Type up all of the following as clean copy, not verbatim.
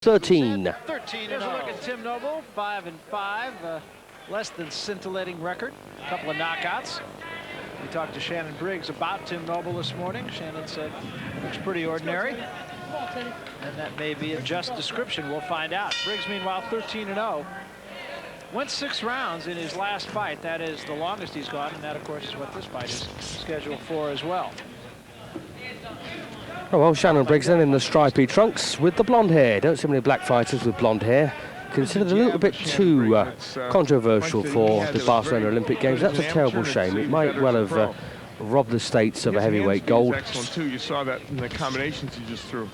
13. Here's a look at Tim Noble, 5-5, less than scintillating record, a couple of knockouts. We talked to Shannon Briggs about Tim Noble this morning. Shannon said, looks pretty ordinary. And that may be a just description. We'll find out. Briggs, meanwhile, 13-0. Went 6 rounds in his last fight. That is the longest he's gone, and that, of course, is what this fight is scheduled for as well. Oh, well, Shannon Briggs then in the stripy trunks with the blonde hair. Don't see many black fighters with blonde hair. Considered a little bit too controversial for the Barcelona Olympic Games. That's a terrible shame. It might well have robbed the States of a heavyweight gold. Excellent too. You saw that in the combinations he just threw.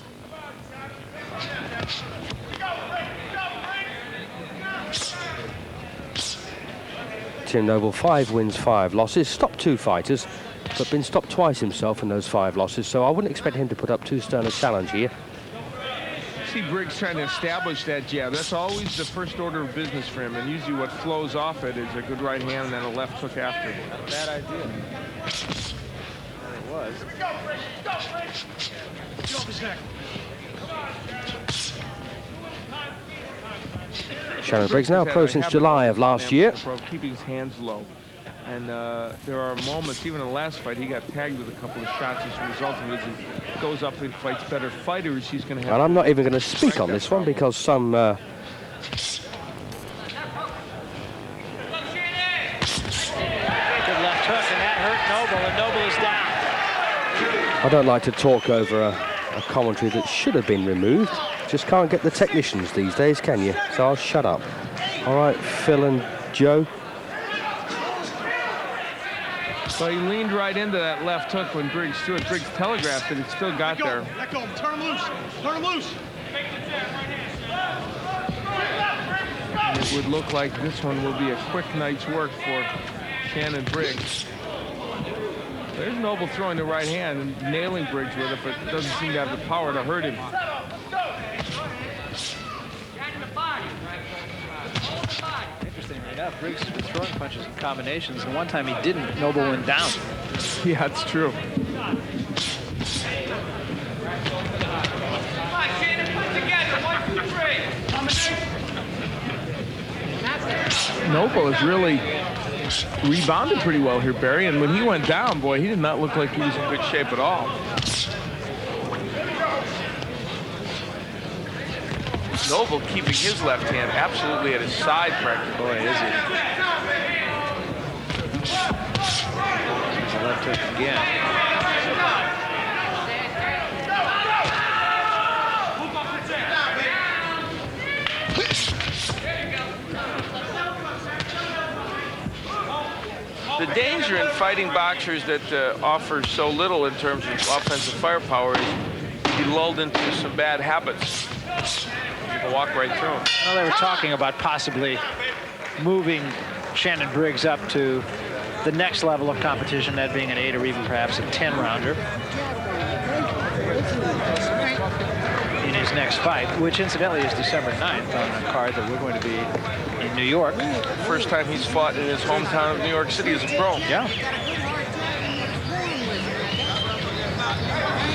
Tim Noble, 5 wins, 5 losses. Stopped 2 fighters, but been stopped twice himself in those 5 losses. So I wouldn't expect him to put up too stern a challenge here. See Briggs trying to establish that jab. That's always the first order of business for him, and usually what flows off it is a good right hand and then a left hook after. Not a bad idea. It was. Shannon Briggs now pro since July of last year. Keeping his hands low. And there are moments, even in the last fight, he got tagged with a couple of shots as a result of it. As he goes up and fights better fighters, he's going to have... And I'm not even going to speak on this one because some... Good left hook, and that hurt Noble, and Noble is down. I don't like to talk over a commentary that should have been removed. Just can't get the technicians these days, can you? So I'll shut up. All right, Phil and Joe. So he leaned right into that left hook when Briggs threw it. Briggs telegraphed it. He still got there. Let go. Turn him loose. Turn him loose. And it would look like this one will be a quick night's work for Shannon Briggs. There's Noble throwing the right hand and nailing Briggs with it, but doesn't seem to have the power to hurt him. Interestingly enough, Briggs has been throwing punches and combinations, and one time he didn't, Noble went down. Yeah, it's true. Noble has really rebounded pretty well here, Barry, and when he went down, boy, he did not look like he was in good shape at all. Noble keeping his left hand absolutely at his side practically. Boy, is he. There's a left hook again. The danger in fighting boxers that offer so little in terms of offensive firepower is be lulled into some bad habits. You can walk right through them. Well, they were talking about possibly moving Shannon Briggs up to the next level of competition, that being an 8 or even perhaps a 10-rounder in his next fight, which incidentally is December 9th on a card that we're going to be in New York. First time he's fought in his hometown of New York City as a pro. Yeah.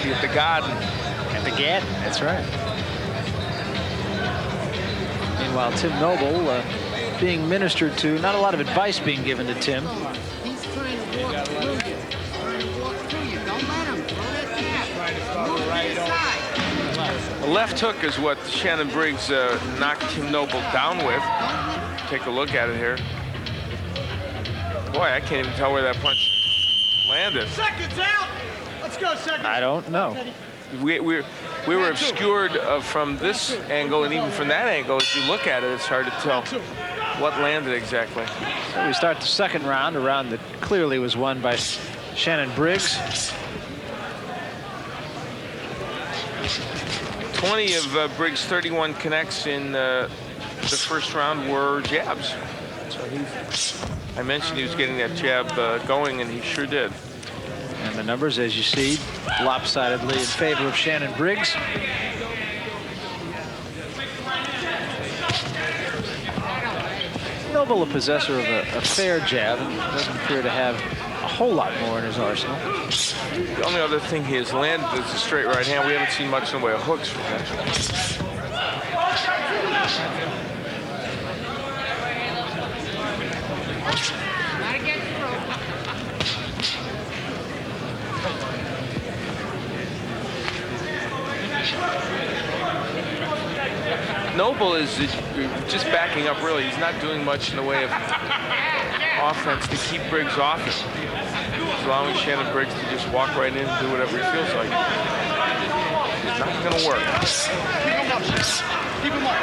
At the Garden. At the Garden, that's right. Meanwhile, Tim Noble being ministered to, not a lot of advice being given to Tim. He's trying to walk through you. Walk through you. Don't let him. Throw that jab. A left hook is what Shannon Briggs knocked Tim Noble down with. Take a look at it here. Boy, I can't even tell where that punch landed. Seconds out. Let's go, seconds. I don't know. We were obscured from this angle, and even from that angle, as you look at it, it's hard to tell what landed exactly. So we start the second round, a round that clearly was won by Shannon Briggs. 20 of Briggs' 31 connects in the first round were jabs. So I mentioned he was getting that jab going, and he sure did. And the numbers, as you see, lopsidedly in favor of Shannon Briggs. Noble, a possessor of a fair jab, and doesn't appear to have a whole lot more in his arsenal. The only other thing he has landed is a straight right hand. We haven't seen much in the way of hooks from him. Noble is just backing up, really. He's not doing much in the way of offense to keep Briggs off it. He's allowing Shannon Briggs to just walk right in and do whatever he feels like. It's not going to work. Keep him up. Keep him up.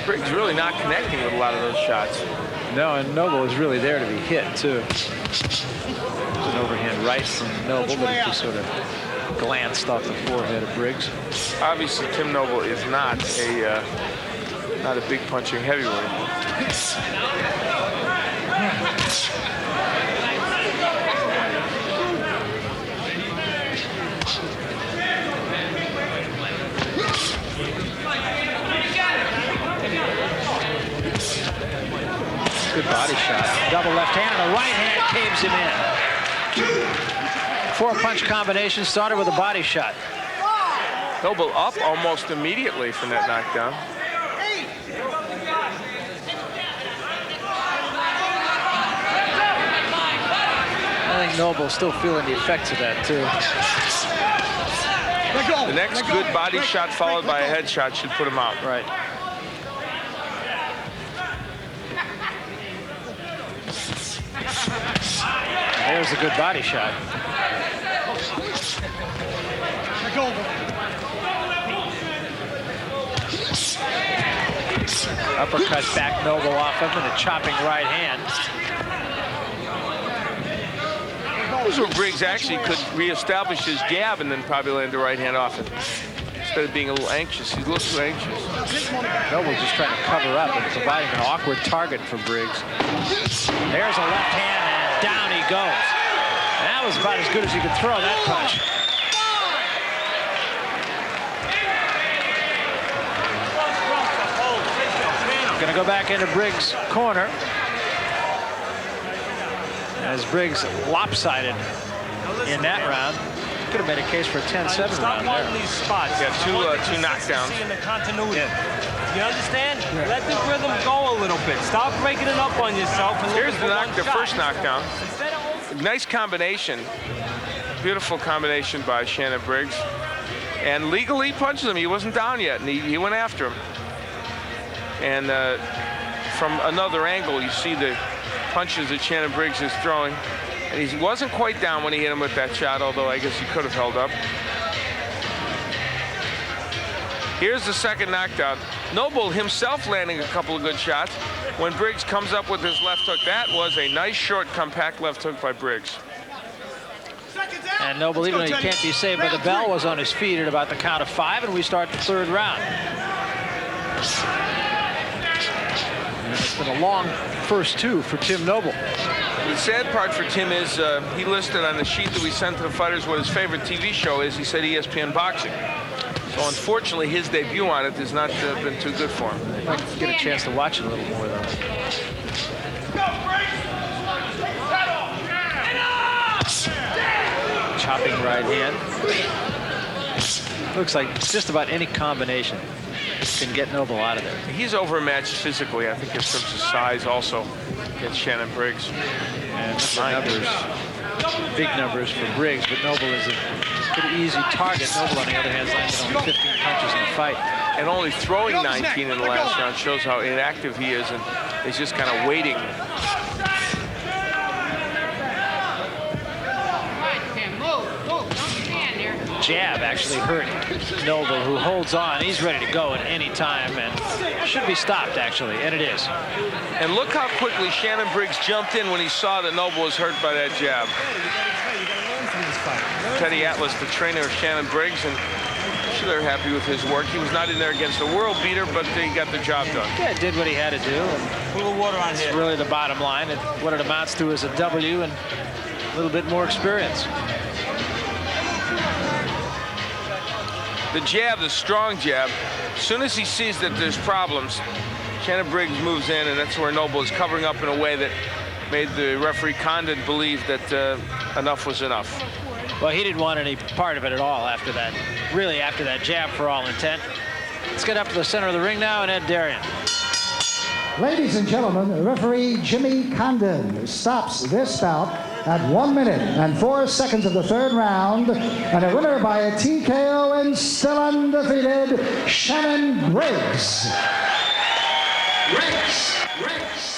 Briggs really not connecting with a lot of those shots. No, and Noble is really there to be hit, too. There's an overhand right from Noble, but it just sort of glanced off the forehead of Briggs. Obviously, Tim Noble is not a big punching heavyweight. Good body shot. Double left hand and a right hand caves him in. 4-punch combination started with a body shot. Noble up almost immediately from that knockdown. I think Noble's still feeling the effects of that, too. The next good body shot followed by a headshot should put him out. Right. There's a good body shot. Uppercut back Noble off him and a chopping right hand. This is where Briggs actually could reestablish his jab and then probably land a right hand off it. Instead of being a little anxious, he looks too anxious. Noble's just trying to cover up and providing an awkward target for Briggs. There's a left hand and down he goes. That was about as good as you could throw that punch. Going to go back into Briggs' corner. As Briggs lopsided in that round. Could have made a case for a 10-7 round there. These spots. Yeah, two knockdowns. See in the continuity. You understand? Let the rhythm go a little bit. Stop breaking it up on yourself. And here's the first knockdown. Nice combination. Beautiful combination by Shannon Briggs. And legally punches him. He wasn't down yet, and he went after him. And from another angle, you see the punches that Shannon Briggs is throwing. And he wasn't quite down when he hit him with that shot, although I guess he could have held up. Here's the second knockdown. Noble himself landing a couple of good shots. When Briggs comes up with his left hook, that was a nice, short, compact left hook by Briggs. And Noble, even though he can't be saved by the bell, was on his feet at about the count of 5, and we start the third round. And it's been a long first two for Tim Noble. The sad part for Tim is he listed on the sheet that we sent to the fighters what his favorite TV show is. He said ESPN Boxing. So unfortunately, his debut on it has not been too good for him. Might get a chance to watch it a little more, though. Chopping right hand. Looks like just about any combination can get Noble out of there. He's overmatched physically, I think, in terms of size also against Shannon Briggs. And numbers, big numbers for Briggs, but Noble is a pretty easy target. Noble, on the other hand, landed only 15 punches in the fight. And only throwing 19 in the last round shows how inactive he is, and he's just kind of waiting. Jab actually hurt Noble, who holds on. He's ready to go at any time and should be stopped, actually, and it is. And look how quickly Shannon Briggs jumped in when he saw that Noble was hurt by that jab. Teddy Atlas, the trainer of Shannon Briggs, and they're happy with his work. He was not in there against a world beater, but he got the job done. Yeah, did what he had to do. Put a little water on here. It's really the bottom line. What it amounts to is a W and a little bit more experience. The jab, the strong jab, as soon as he sees that there's problems, Shannon Briggs moves in, and that's where Noble is covering up in a way that made the referee Condon believe that enough was enough. Well, he didn't want any part of it at all after that, really after that jab for all intent. Let's get up to the center of the ring now, and Ed Darian. Ladies and gentlemen, referee Jimmy Condon stops this bout at 1 minute and 4 seconds of the third round, and a winner by a TKO and still undefeated, Shannon Briggs. Briggs.